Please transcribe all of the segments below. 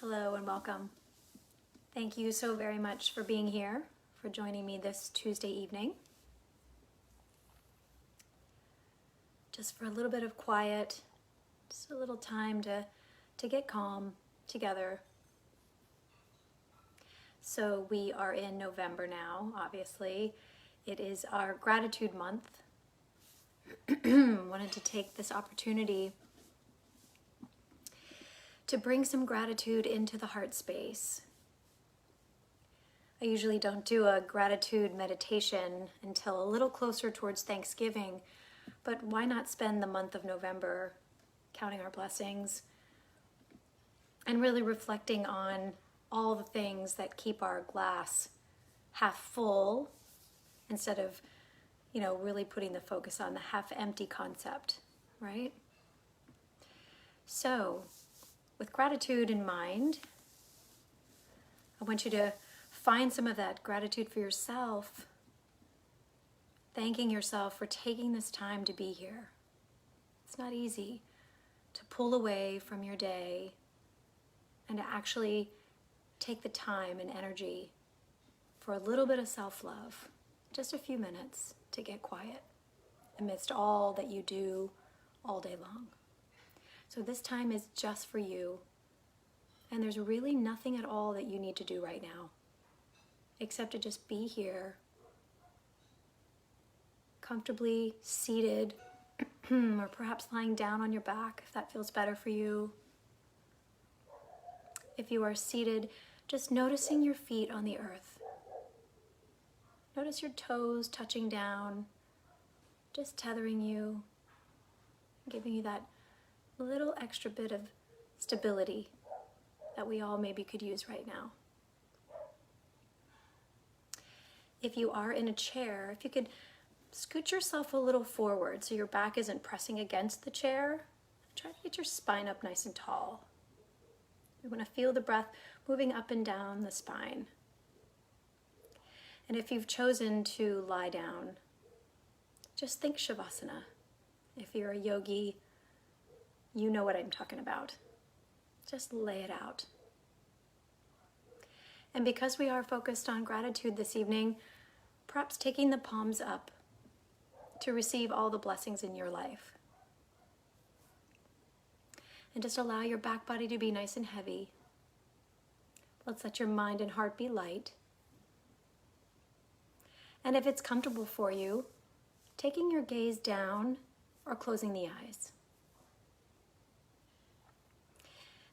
Hello and welcome. Thank you so very much for being here, for joining me this Tuesday evening. Just for a little bit of quiet, just a little time to get calm together. So we are in November now, obviously. It is our gratitude month. Wanted to take this opportunity to bring some gratitude into the heart space. I usually don't do a gratitude meditation until a little closer towards Thanksgiving, but why not spend the month of November counting our blessings and really reflecting on all the things that keep our glass half full instead of, really putting the focus on the half empty concept, right? So, with gratitude in mind, I want you to find some of that gratitude for yourself, thanking yourself for taking this time to be here. It's not easy to pull away from your day and to actually take the time and energy for a little bit of self-love, just a few minutes to get quiet amidst all that you do all day long. So this time is just for you, and there's really nothing at all that you need to do right now, except to just be here, comfortably seated, or perhaps lying down on your back if that feels better for you. If you are seated, just noticing your feet on the earth. Notice your toes touching down, just tethering you, giving you that little extra bit of stability that we all maybe could use right now. If you are in a chair, if you could scoot yourself a little forward so your back isn't pressing against the chair, try to get your spine up nice and tall. You want to feel the breath moving up and down the spine. And if you've chosen to lie down, just think Shavasana. If you're a yogi, you know what I'm talking about. Just lay it out. And because we are focused on gratitude this evening, perhaps taking the palms up to receive all the blessings in your life. And just allow your back body to be nice and heavy. Let's let your mind and heart be light. And if it's comfortable for you, taking your gaze down or closing the eyes.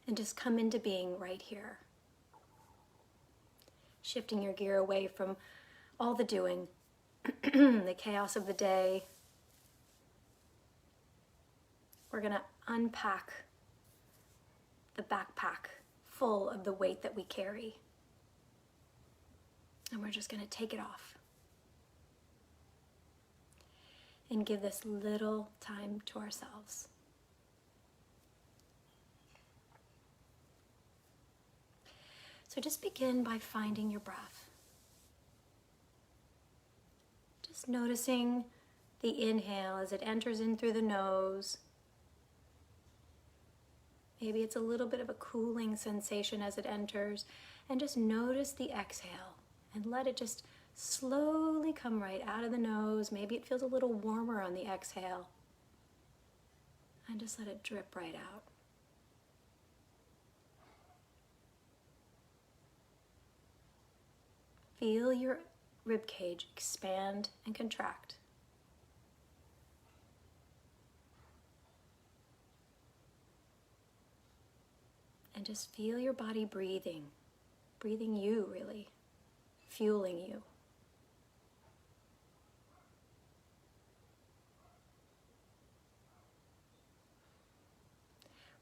And just come into being right here. Shifting your gear away from all the doing, the chaos of the day. We're going to unpack the backpack full of the weight that we carry. And we're just going to take it off. And give this little time to ourselves. So just begin by finding your breath. Just noticing the inhale as it enters in through the nose. Maybe it's a little bit of a cooling sensation as it enters. And just notice the exhale and let it just slowly come right out of the nose. Maybe it feels a little warmer on the exhale. And just let it drip right out. Feel your rib cage expand and contract. And just feel your body breathing. Breathing you, really. Fueling you.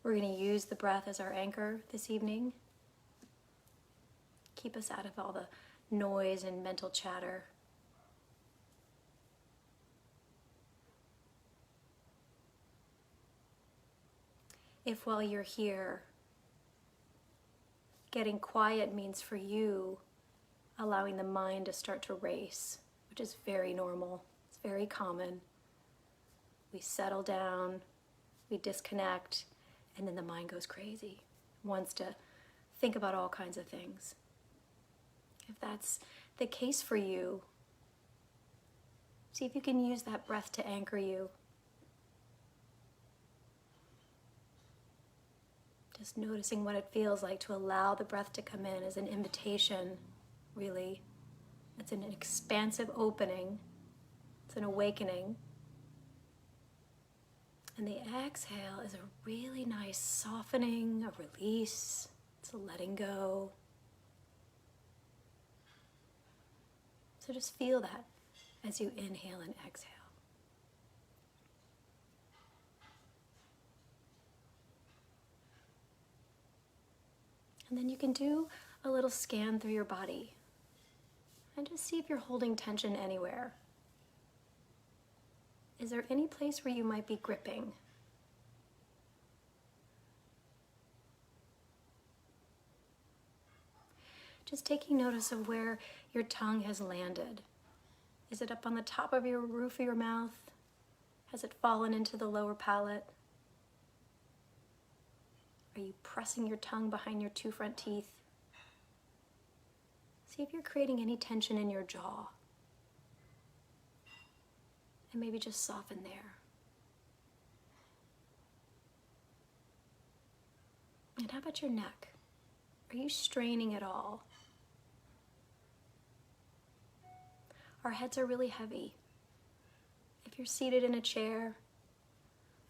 We're going to use the breath as our anchor this evening. Keep us out of all the noise and mental chatter. If while you're here, getting quiet means for you allowing the mind to start to race, which is very normal, it's very common. We settle down, we disconnect, and then the mind goes crazy. Wants to think about all kinds of things. If that's the case for you, see if you can use that breath to anchor you. Just noticing what it feels like to allow the breath to come in as an invitation, really. It's an expansive opening. It's an awakening. And the exhale is a really nice softening, a release. It's a letting go. So just feel that as you inhale and exhale. And then you can do a little scan through your body and just see if you're holding tension anywhere. Is there any place where you might be gripping? Just taking notice of where your tongue has landed. Is it up on the top of your roof of your mouth? Has it fallen into the lower palate? Are you pressing your tongue behind your two front teeth? See if you're creating any tension in your jaw. And maybe just soften there. And how about your neck? Are you straining at all? Our heads are really heavy. If you're seated in a chair,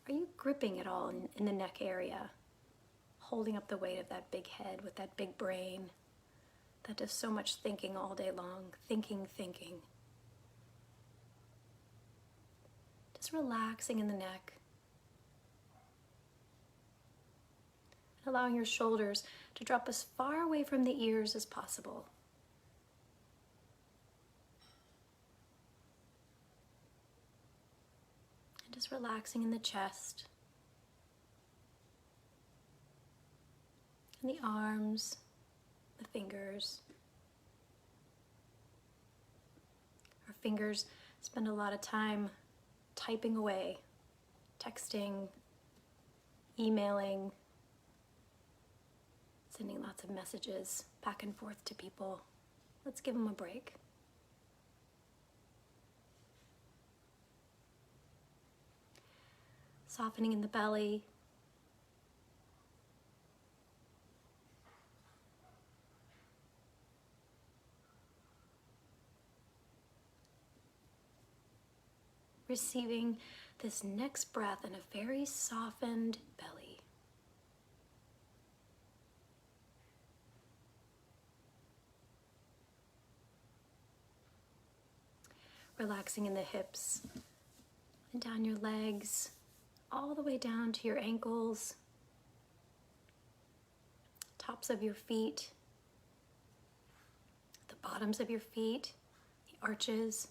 are you gripping at all in the neck area? Holding up the weight of that big head with that big brain that does so much thinking all day long. Thinking. Just relaxing in the neck. Allowing your shoulders to drop as far away from the ears as possible. And just relaxing in the chest. And the arms, the fingers. Our fingers spend a lot of time typing away, texting, emailing, sending lots of messages back and forth to people. Let's give them a break. Softening in the belly. Receiving this next breath in a very softened belly. Relaxing in the hips and down your legs, all the way down to your ankles, tops of your feet, the bottoms of your feet, the arches.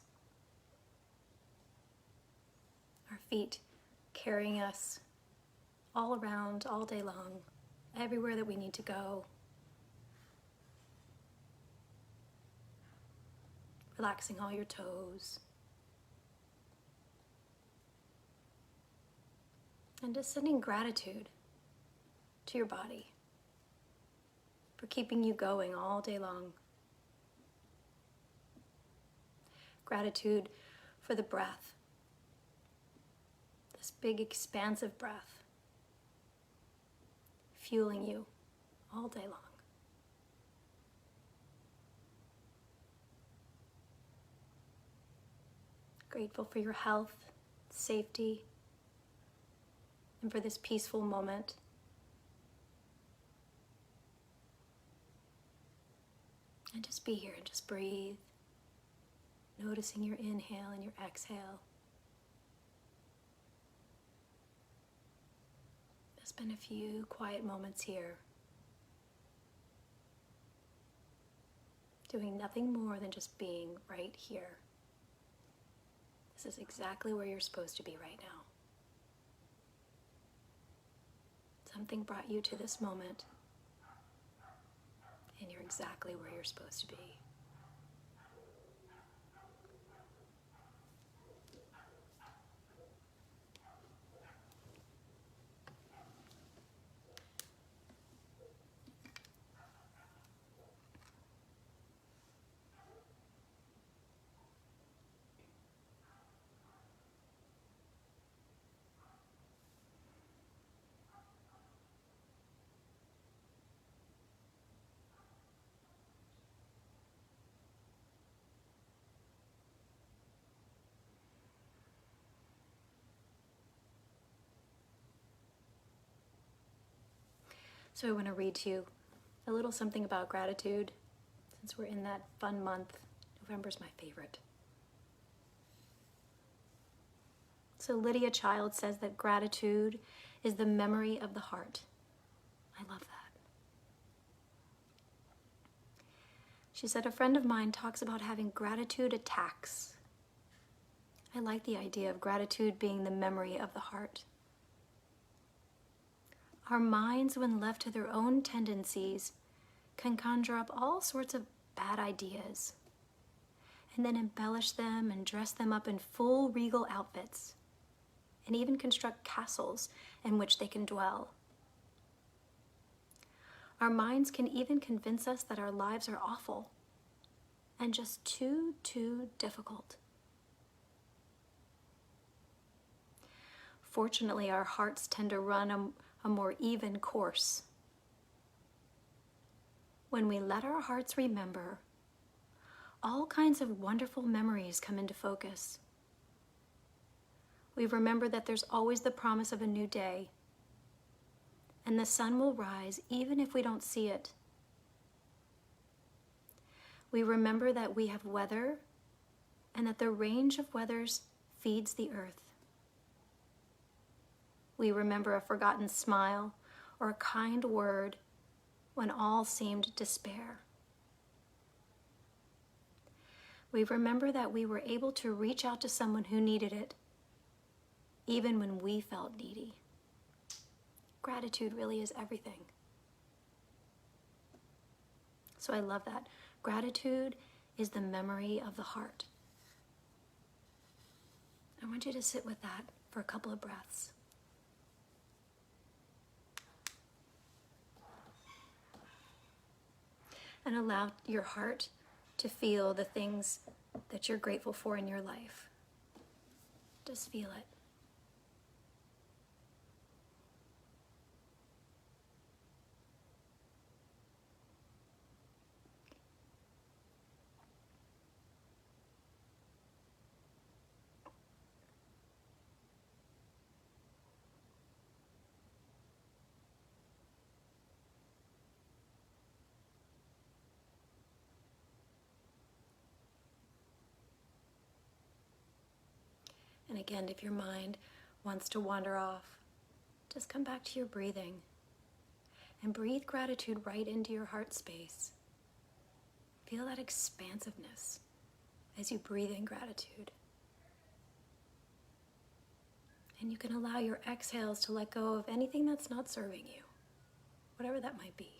Our feet carrying us all around, all day long, everywhere that we need to go. Relaxing all your toes. And just sending gratitude to your body for keeping you going all day long. Gratitude for the breath. This big expansive breath, fueling you all day long. Grateful for your health, safety, and for this peaceful moment. And just be here and just breathe, noticing your inhale and your exhale. Spend a few quiet moments here, doing nothing more than just being right here. This is exactly where you're supposed to be right now. Something brought you to this moment, and you're exactly where you're supposed to be. So I want to read to you a little something about gratitude, since we're in that fun month. November's my favorite. So Lydia Child says that gratitude is the memory of the heart. I love that. She said, a friend of mine talks about having gratitude attacks. I like the idea of gratitude being the memory of the heart. Our minds, when left to their own tendencies, can conjure up all sorts of bad ideas and then embellish them and dress them up in full regal outfits and even construct castles in which they can dwell. Our minds can even convince us that our lives are awful and just too difficult. Fortunately, our hearts tend to run a more even course. When we let our hearts remember, all kinds of wonderful memories come into focus. We remember that there's always the promise of a new day, and the sun will rise even if we don't see it. We remember that we have weather and that the range of weathers feeds the earth. We remember a forgotten smile or a kind word when all seemed despair. We remember that we were able to reach out to someone who needed it, even when we felt needy. Gratitude really is everything. So I love that. Gratitude is the memory of the heart. I want you to sit with that for a couple of breaths. And allow your heart to feel the things that you're grateful for in your life. Just feel it. And again, if your mind wants to wander off, just come back to your breathing and breathe gratitude right into your heart space. Feel that expansiveness as you breathe in gratitude. And you can allow your exhales to let go of anything that's not serving you, whatever that might be.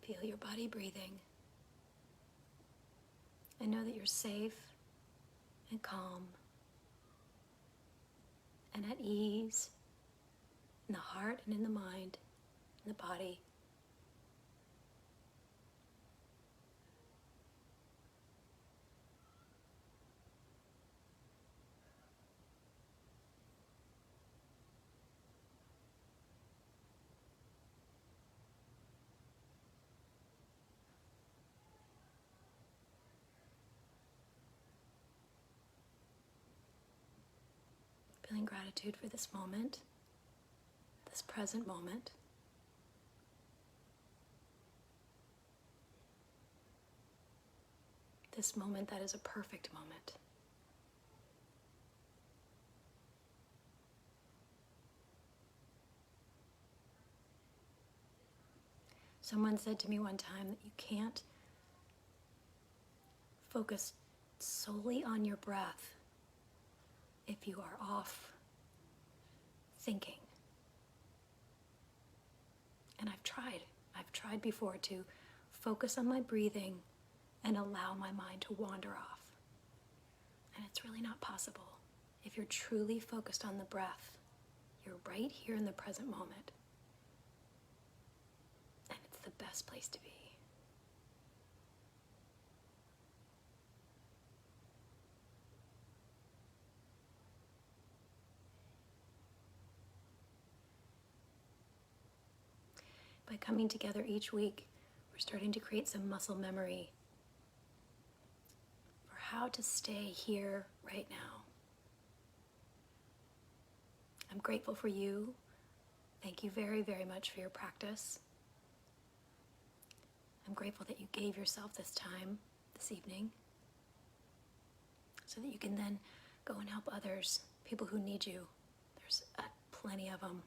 Feel your body breathing. And know that you're safe and calm and at ease in the heart and in the mind, in the body. Feeling gratitude for this moment, this present moment. This moment that is a perfect moment. Someone said to me one time that you can't focus solely on your breath if you are off thinking. And I've tried before to focus on my breathing and allow my mind to wander off. And it's really not possible if you're truly focused on the breath. You're right here in the present moment. And it's the best place to be. By coming together each week, we're starting to create some muscle memory for how to stay here right now. I'm grateful for you. Thank you very, very much for your practice. I'm grateful that you gave yourself this time this evening so that you can then go and help others, people who need you. There's plenty of them.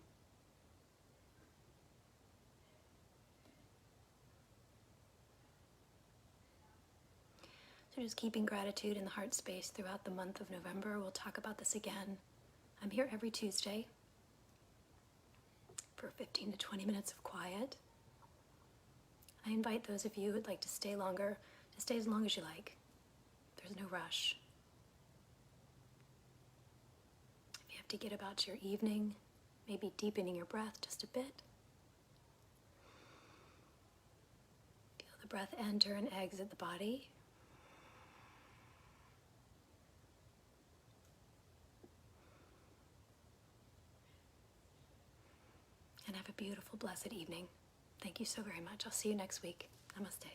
So just keeping gratitude in the heart space throughout the month of November. We'll talk about this again. I'm here every Tuesday for 15 to 20 minutes of quiet. I invite those of you who would like to stay longer to stay as long as you like. There's no rush. If you have to get about your evening, maybe deepening your breath just a bit. Feel the breath enter and exit the body. And have a beautiful, blessed evening. Thank you so very much. I'll see you next week. Namaste.